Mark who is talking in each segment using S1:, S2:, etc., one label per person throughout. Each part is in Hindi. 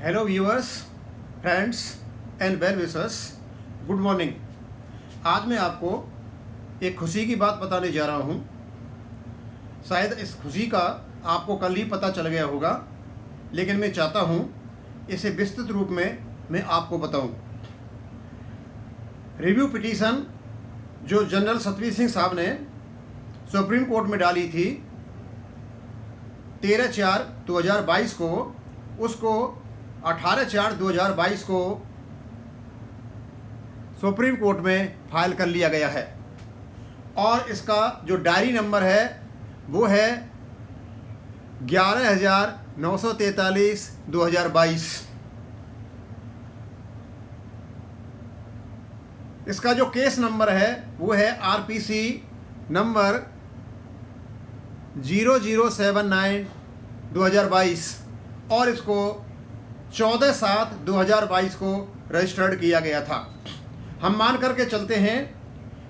S1: Hello viewers, friends and well wishers, good morning. आज मैं आपको एक खुशी की बात बताने जा रहा हूँ। शायद इस खुशी का आपको कल ही पता चल गया होगा, लेकिन मैं चाहता हूँ इसे विस्तृत रूप में मैं आपको बताऊँ। रिव्यू पिटीशन जो जनरल सतवीर सिंह साहब ने सुप्रीम कोर्ट में डाली थी 13/4/2022 को, उसको 18/4/2022 को सुप्रीम कोर्ट में फाइल कर लिया गया है और इसका जो डायरी नंबर है वो है 11,943/2022। इसका जो केस नंबर है वो है RPC नंबर 0079/2022 और इसको 14/7/2022 को रजिस्टर्ड किया गया था। हम मान करके चलते हैं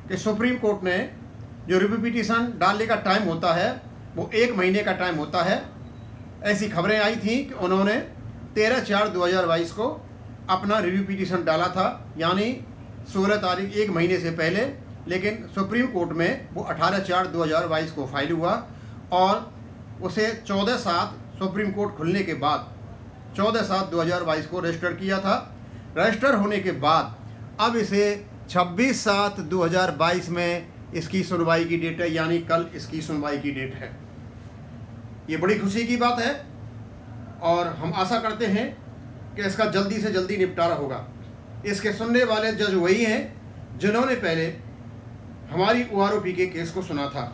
S1: कि सुप्रीम कोर्ट ने जो रिव्यू पिटीशन डालने का टाइम होता है वो 1 महीने का टाइम होता है। ऐसी खबरें आई थी कि उन्होंने 13/4/2022 को अपना रिव्यू पिटीशन डाला था, यानी 16 तारीख 1 महीने से पहले, लेकिन सुप्रीम कोर्ट में वो 18/4/2022 को फाइल हुआ और उसे 14/7 सुप्रीम कोर्ट खुलने के बाद 14/7/2022 को रजिस्टर किया था। रजिस्टर होने के बाद अब इसे 26/7/2022 में इसकी सुनवाई की डेट है, यानी कल इसकी सुनवाई की डेट है। ये बड़ी खुशी की बात है और हम आशा करते हैं कि इसका जल्दी से जल्दी निपटारा होगा। इसके सुनने वाले जज वही हैं जिन्होंने पहले हमारी OROP के केस को सुना था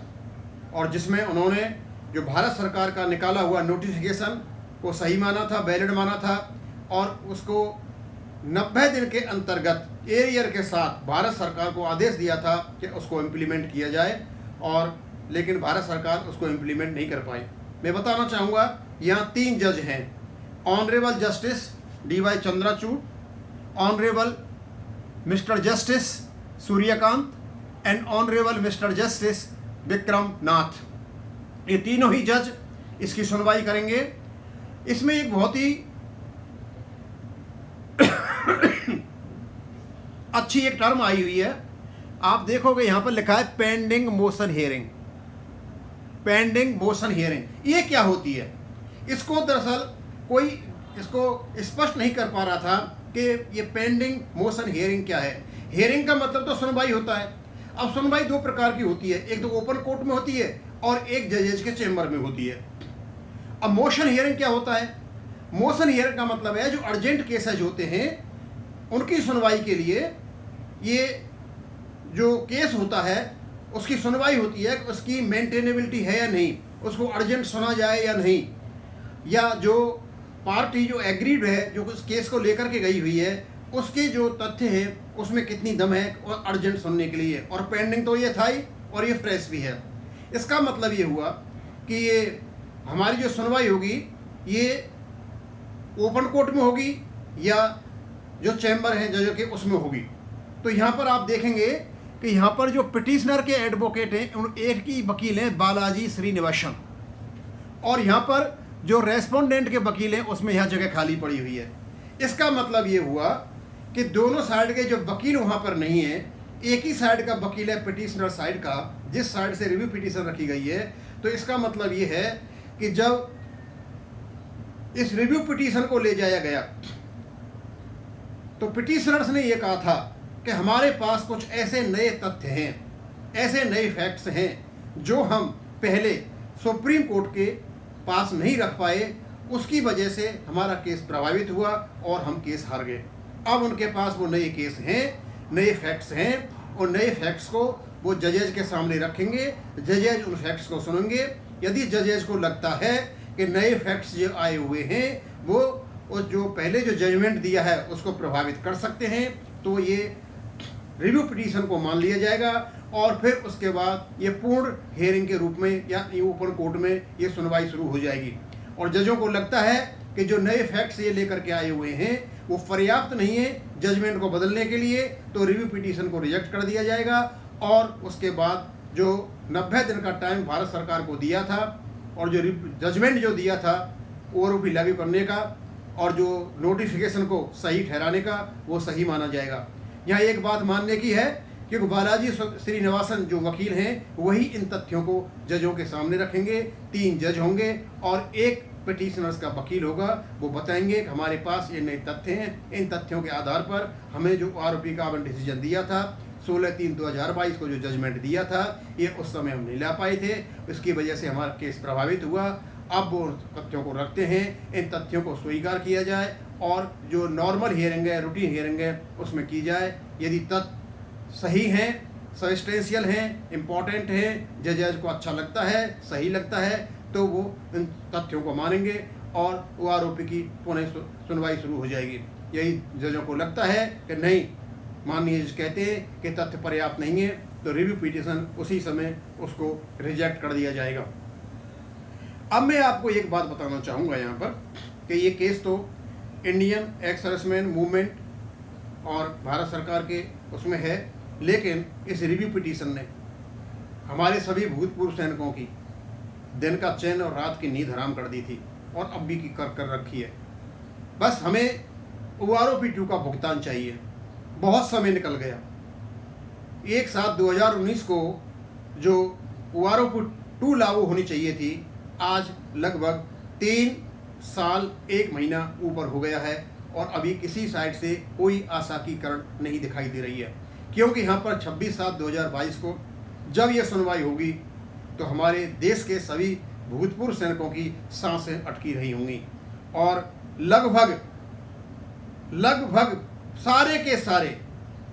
S1: और जिसमें उन्होंने जो भारत सरकार का निकाला हुआ नोटिफिकेशन को सही माना था, वैलिड माना था और उसको 90 दिन के अंतर्गत एरियर के साथ भारत सरकार को आदेश दिया था कि उसको इम्प्लीमेंट किया जाए, और लेकिन भारत सरकार उसको इम्प्लीमेंट नहीं कर पाई। मैं बताना चाहूँगा, यहाँ 3 जज हैं, honourable justice DY Chandrachud, honourable mister justice Suryakant and honourable mister justice Vikram Nath. ये तीनों ही जज इसकी सुनवाई करेंगे। इसमें एक बहुत ही अच्छी एक टर्म आई हुई है, आप देखोगे यहाँ पर लिखा है pending motion hearing. Pending motion hearing ये क्या होती है? इसको दरअसल कोई इसको स्पष्ट नहीं कर पा रहा था कि ये पेंडिंग मोशन हियरिंग क्या है। हियरिंग का मतलब तो सुनवाई होता है। अब सुनवाई 2 प्रकार की होती है, एक तो ओपन कोर्ट में होती है और एक जजेज के चेंबर में होती है। अब मोशन हियरिंग क्या होता है? मोशन हियरिंग का मतलब है जो अर्जेंट केसेज होते हैं उनकी सुनवाई के लिए ये जो केस होता है उसकी सुनवाई होती है कि उसकी मेंटेनेबिलिटी है या नहीं, उसको अर्जेंट सुना जाए या नहीं, या जो पार्टी जो एग्रीड है, जो उस केस को लेकर के गई हुई है, उसके जो तथ्य है उसमें कितनी दम है और अर्जेंट सुनने के लिए। और पेंडिंग तो ये था ही और ये फ्रेश भी है। इसका मतलब ये हुआ कि ये हमारी जो सुनवाई होगी ये ओपन कोर्ट में होगी या जो चैम्बर हैं जजों के उसमें होगी। तो यहाँ पर आप देखेंगे कि यहाँ पर जो पिटिशनर के एडवोकेट हैं एक ही वकील हैं बालाजी श्रीनिवासन, और यहाँ पर जो रेस्पोंडेंट के वकील हैं उसमें यहाँ जगह खाली पड़ी हुई है। इसका मतलब ये हुआ कि दोनों साइड के जो वकील वहाँ पर नहीं है, एक ही साइड का वकील है पिटिशनर साइड का, जिस साइड से रिव्यू पिटीशन रखी गई है। तो इसका मतलब ये है कि जब इस रिव्यू पिटीशन को ले जाया गया तो पिटिशनर्स ने ये कहा था कि हमारे पास कुछ ऐसे नए तथ्य हैं, ऐसे नए फैक्ट्स हैं जो हम पहले सुप्रीम कोर्ट के पास नहीं रख पाए, उसकी वजह से हमारा केस प्रभावित हुआ और हम केस हार गए। अब उनके पास वो नए केस हैं, नए फैक्ट्स हैं, और नए फैक्ट्स को वो जजेज के सामने रखेंगे। जजेज उन फैक्ट्स को सुनेंगे। यदि जजेज को लगता है कि नए फैक्ट्स जो आए हुए हैं वो जो पहले जो जजमेंट दिया है उसको प्रभावित कर सकते हैं, तो ये रिव्यू पिटीशन को मान लिया जाएगा और फिर उसके बाद ये पूर्ण हियरिंग के रूप में या ओपन कोर्ट में ये सुनवाई शुरू हो जाएगी। और जजों को लगता है कि जो नए फैक्ट्स ये लेकर के आए हुए हैं वो पर्याप्त नहीं है जजमेंट को बदलने के लिए, तो रिव्यू पिटीशन को रिजेक्ट कर दिया जाएगा और उसके बाद जो 90 दिन का टाइम भारत सरकार को दिया था और जो जजमेंट जो दिया था OROP लागू करने का और जो नोटिफिकेशन को सही ठहराने का वो सही माना जाएगा। यहाँ एक बात मानने की है, क्योंकि बालाजी श्रीनिवासन जो वकील हैं वही इन तथ्यों को जजों के सामने रखेंगे। 3 जज होंगे और एक पिटिशनर्स का वकील होगा। वो बताएंगे कि हमारे पास ये नए तथ्य हैं, इन तथ्यों के आधार पर हमें जो आरोपी का डिसीजन दिया था 16/3/2022 को जो जजमेंट दिया था ये उस समय हम नहीं ला पाए थे, इसकी वजह से हमारा केस प्रभावित हुआ। अब वो तथ्यों को रखते हैं, इन तथ्यों को स्वीकार किया जाए और जो नॉर्मल हियरिंग है, रूटीन हियरिंग है, उसमें की जाए। यदि तथ्य सही हैं, सब्सटेंशियल हैं, इम्पॉर्टेंट हैं, जज को अच्छा लगता है, सही लगता है, तो वो इन तथ्यों को मानेंगे और वो आरोपी की पुनः सुनवाई शुरू हो जाएगी। यही जजों को लगता है कि नहीं, माननीय जज कहते हैं कि तथ्य पर्याप्त नहीं है, तो रिव्यू पिटीशन उसी समय उसको रिजेक्ट कर दिया जाएगा। अब मैं आपको एक बात बताना चाहूँगा यहाँ पर कि ये केस तो इंडियन एक्स सर्विसमैन मूवमेंट और भारत सरकार के उसमें है, लेकिन इस रिव्यू पिटीशन ने हमारे सभी भूतपूर्व सैनिकों की दिन का चैन और रात की नींद हराम कर दी थी और अब भी की कर रखी है। बस हमें OROP-2 का भुगतान चाहिए। बहुत समय निकल गया। 1/7/2019 को जो OROP-2 लागू होनी चाहिए थी, आज लगभग 3 साल 1 महीना ऊपर हो गया है और अभी किसी साइड से कोई आशा की किरण नहीं दिखाई दे रही है। क्योंकि यहाँ पर 26/7/2022 को जब ये सुनवाई होगी तो हमारे देश के सभी भूतपूर्व सैनिकों की सांसें अटकी रही होंगी और लगभग सारे के सारे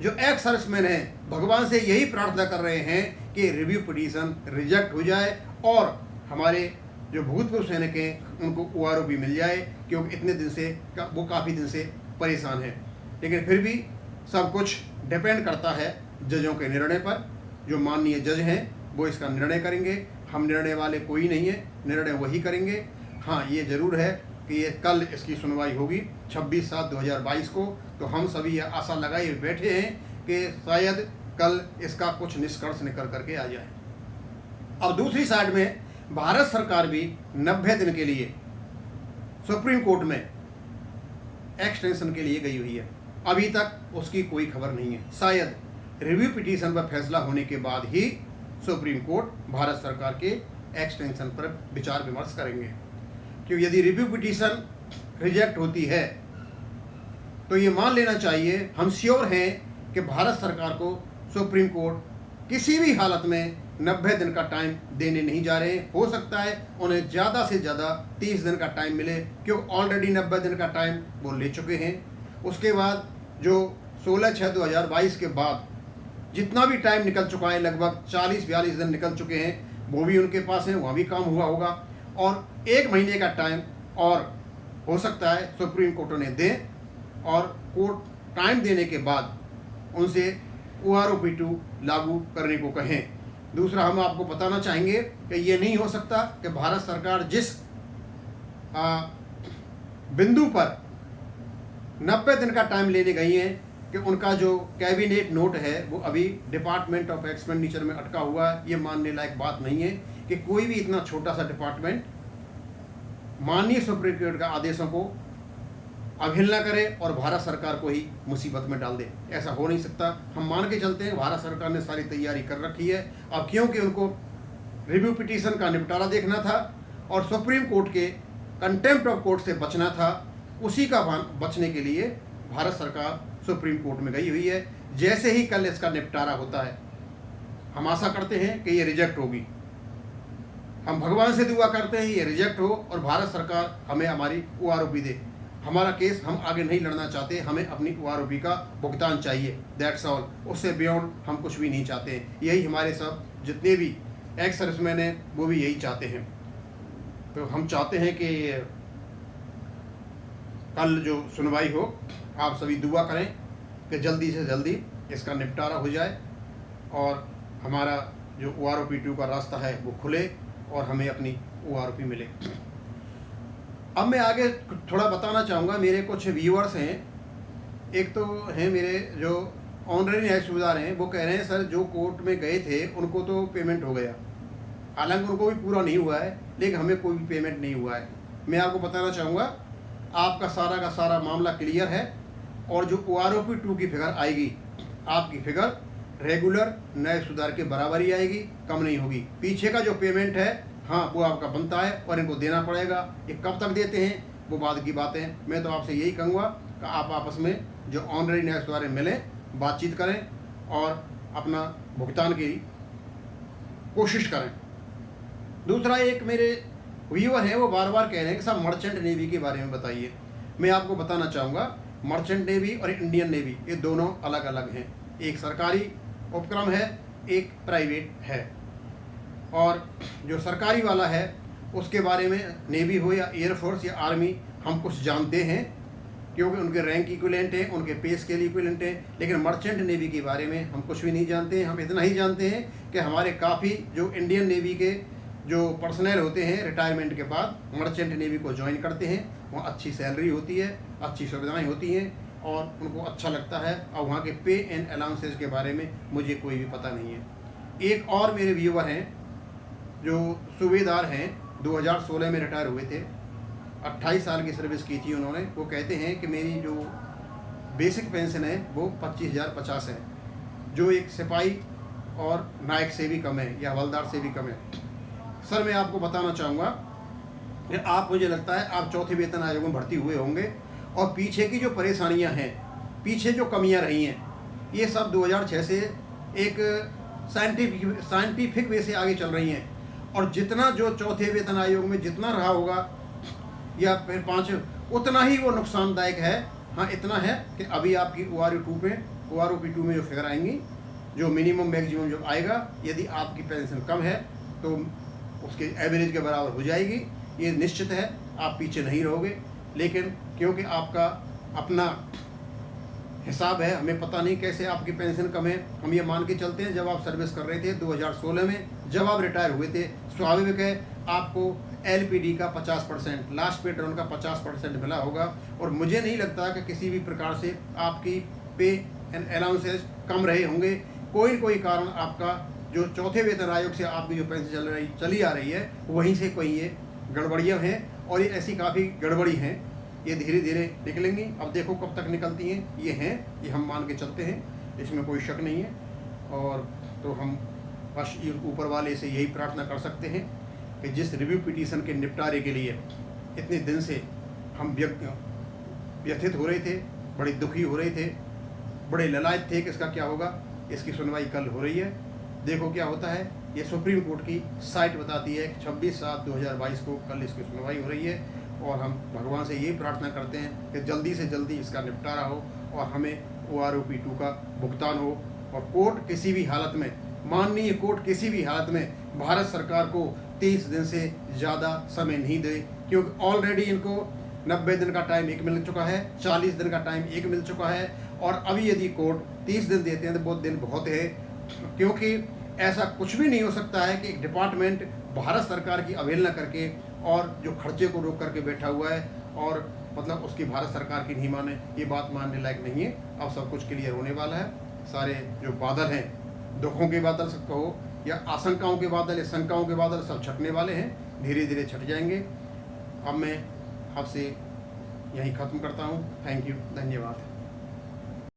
S1: जो एक्स सर्विसमैन हैं भगवान से यही प्रार्थना कर रहे हैं कि रिव्यू पिटीशन रिजेक्ट हो जाए और हमारे जो भूतपूर्व सैनिक हैं उनको OROP मिल जाए, क्योंकि इतने दिन से वो काफ़ी दिन से परेशान हैं। लेकिन फिर भी सब कुछ डिपेंड करता है जजों के निर्णय पर। जो माननीय जज हैं वो इसका निर्णय करेंगे, हम निर्णय वाले कोई नहीं है, निर्णय वही करेंगे। हाँ, ये ज़रूर है कि ये कल इसकी सुनवाई होगी 26/7/2022 को, तो हम सभी यह आशा लगाए बैठे हैं कि शायद कल इसका कुछ निष्कर्ष निकल करके आ जाए। अब दूसरी साइड में भारत सरकार भी 90 दिन के लिए सुप्रीम कोर्ट में एक्सटेंशन के लिए गई हुई है। अभी तक उसकी कोई खबर नहीं है। शायद रिव्यू पिटीशन पर फैसला होने के बाद ही सुप्रीम कोर्ट भारत सरकार के एक्सटेंशन पर विचार विमर्श करेंगे। क्योंकि यदि रिव्यू पिटीशन रिजेक्ट होती है तो ये मान लेना चाहिए, हम श्योर हैं कि भारत सरकार को सुप्रीम कोर्ट किसी भी हालत में 90 दिन का टाइम देने नहीं जा रहे हैं। हो सकता है उन्हें ज़्यादा से ज़्यादा 30 दिन का टाइम मिले, क्योंकि ऑलरेडी 90 दिन का टाइम वो ले चुके हैं। उसके बाद जो 16/6/2022 के बाद जितना भी टाइम निकल चुका है, लगभग 40-42 दिन निकल चुके हैं, वो भी उनके पास हैं, वहाँ भी काम हुआ होगा और 1 महीने का टाइम और हो सकता है सुप्रीम कोर्ट उन्हें दें और कोर्ट टाइम देने के बाद उनसे OROP-2 लागू करने को कहें। दूसरा, हम आपको बताना चाहेंगे कि ये नहीं हो सकता कि भारत सरकार जिस बिंदु पर 90 दिन का टाइम लेने गई है कि उनका जो कैबिनेट नोट है वो अभी डिपार्टमेंट ऑफ एक्सपेंडिचर में अटका हुआ है। ये मानने लायक बात नहीं है कि कोई भी इतना छोटा सा डिपार्टमेंट माननीय सुप्रीम कोर्ट का आदेशों को अवहेलना करे और भारत सरकार को ही मुसीबत में डाल दे। ऐसा हो नहीं सकता। हम मान के चलते हैं भारत सरकार ने सारी तैयारी कर रखी है। अब क्योंकि उनको रिव्यू पिटीशन का निपटारा देखना था और सुप्रीम कोर्ट के कंटेम्प्ट ऑफ कोर्ट से बचना था, उसी का बचने के लिए भारत सरकार सुप्रीम कोर्ट में गई हुई है। जैसे ही कल इसका निपटारा होता है, हम आशा करते हैं कि ये रिजेक्ट होगी। हम भगवान से दुआ करते हैं ये रिजेक्ट हो और भारत सरकार हमें हमारी OROP दे। हमारा केस हम आगे नहीं लड़ना चाहते, हमें अपनी OROP का भुगतान चाहिए, दैट्स ऑल। उससे बियॉन्ड हम कुछ भी नहीं चाहते हैं। यही हमारे सब जितने भी एक्स सर्विसमैन हैं वो भी यही चाहते हैं। तो हम चाहते हैं कि कल जो सुनवाई हो, आप सभी दुआ करें कि जल्दी से जल्दी इसका निपटारा हो जाए और हमारा जो OROP-2 का रास्ता है वो खुले और हमें अपनी OROP मिले। अब मैं आगे थोड़ा बताना चाहूँगा। मेरे कुछ व्यूअर्स हैं, एक तो हैं मेरे जो ऑनररी न्याय सूबेदार हैं, वो कह रहे हैं सर जो कोर्ट में गए थे उनको तो पेमेंट हो गया, हालांकि उनको भी पूरा नहीं हुआ है, लेकिन हमें कोई भी पेमेंट नहीं हुआ है। मैं आपको बताना चाहूँगा, आपका सारा का सारा मामला क्लियर है। और जो OROP 2 की फिगर आएगी, आपकी फिगर रेगुलर नए सुधार के बराबर ही आएगी, कम नहीं होगी। पीछे का जो पेमेंट है हाँ वो आपका बनता है और इनको देना पड़ेगा। ये कब तक देते हैं वो बाद की बात है। मैं तो आपसे यही कहूँगा कि आप आपस में जो ऑनरेडी नए सुधार मिलें, बातचीत करें और अपना भुगतान की कोशिश करें। दूसरा, एक मेरे व्यूअर हैं वो बार बार कह रहे हैं कि साहब मर्चेंट नेवी के बारे में बताइए। मैं आपको बताना चाहूँगा, मर्चेंट नेवी और इंडियन नेवी ये दोनों अलग अलग हैं। एक सरकारी उपक्रम है, एक प्राइवेट है। और जो सरकारी वाला है उसके बारे में नेवी हो या एयरफोर्स या आर्मी हम कुछ जानते हैं, क्योंकि उनके रैंक इक्विवेलेंट हैं, उनके पे स्केल इक्विवेलेंट हैं। लेकिन मर्चेंट नेवी के बारे में हम कुछ भी नहीं जानते हैं। हम इतना ही जानते हैं कि हमारे काफ़ी जो इंडियन नेवी के जो पर्सनल होते हैं रिटायरमेंट के बाद मर्चेंट नेवी को ज्वाइन करते हैं। वहाँ अच्छी सैलरी होती है, अच्छी सुविधाएं होती हैं और उनको अच्छा लगता है। और वहाँ के पे एंड अलाउंसेस के बारे में मुझे कोई भी पता नहीं है। एक और मेरे व्यूअर हैं जो सूबेदार हैं, 2016 में रिटायर हुए थे, 28 साल की सर्विस की थी उन्होंने। वो कहते हैं कि मेरी जो बेसिक पेंशन है वो 25,050 है, जो एक सिपाही और नायक से भी कम है या हवलदार से भी कम है। सर मैं आपको बताना चाहूँगा कि आप, मुझे लगता है आप चौथे वेतन आयोग में भर्ती हुए होंगे और पीछे की जो परेशानियां हैं, पीछे जो कमियां रही हैं, ये सब 2006 से एक साइंटिफिक वे से आगे चल रही हैं। और जितना जो चौथे वेतन आयोग में जितना रहा होगा या फिर 5, उतना ही वो नुकसानदायक है। हाँ इतना है कि अभी आपकी OROP 2 में जो फिगर आएंगी, जो मिनिमम मैक्सिमम जो आएगा, यदि आपकी पेंशन कम है तो उसके एवरेज के बराबर हो जाएगी। ये निश्चित है, आप पीछे नहीं रहोगे। लेकिन क्योंकि आपका अपना हिसाब है, हमें पता नहीं कैसे आपकी पेंशन कम है। हम ये मान के चलते हैं जब आप सर्विस कर रहे थे 2016 में, जब आप रिटायर हुए थे, स्वाभाविक है आपको LPD का 50%, लास्ट पे टर्न का 50% मिला होगा। और मुझे नहीं लगता कि किसी भी प्रकार से आपकी पे एंड अलाउंसेस कम रहे होंगे। कोई न कोई कारण आपका जो चौथे वेतन आयोग से आपकी जो पेंशन चली आ रही है, वहीं से कोई ये गड़बड़ियाँ हैं। और ये ऐसी काफ़ी गड़बड़ी हैं, ये धीरे धीरे निकलेंगी। अब देखो कब तक निकलती हैं। ये हम मान के चलते हैं, इसमें कोई शक नहीं है। और तो हम बस ऊपर वाले से यही प्रार्थना कर सकते हैं कि जिस रिव्यू पिटीशन के निपटारे के लिए इतने दिन से हम व्यथित हो रहे थे, बड़े दुखी हो रहे थे, बड़े ललायत थे कि इसका क्या होगा, इसकी सुनवाई कल हो रही है। देखो क्या होता है। ये सुप्रीम कोर्ट की साइट बताती है कि 26/7/2022 को कल इसकी सुनवाई हो रही है। और हम भगवान से यही प्रार्थना करते हैं कि जल्दी से जल्दी इसका निपटारा हो और हमें OROP 2 का भुगतान हो। और कोर्ट किसी भी हालत में, माननीय कोर्ट किसी भी हालत में भारत सरकार को 30 दिन से ज़्यादा समय नहीं दे, क्योंकि ऑलरेडी इनको 90 दिन का टाइम एक मिल चुका है, 40 दिन का टाइम एक मिल चुका है। और अभी यदि कोर्ट 30 दिन देते हैं तो बहुत दिन बहुत है। क्योंकि ऐसा कुछ भी नहीं हो सकता है कि एक डिपार्टमेंट भारत सरकार की अवहेलना करके और जो खर्चे को रोक करके बैठा हुआ है और मतलब उसकी भारत सरकार की नहीं माने। ये बात मानने लायक नहीं है। अब सब कुछ क्लियर होने वाला है। सारे जो बादल हैं, दुखों के बादल सब कहो या आशंकाओं के बादल या शंकाओं के बादल, सब छटने वाले हैं, धीरे धीरे छट जाएंगे। अब मैं आपसे यहीं ख़त्म करता हूँ। थैंक यू, धन्यवाद।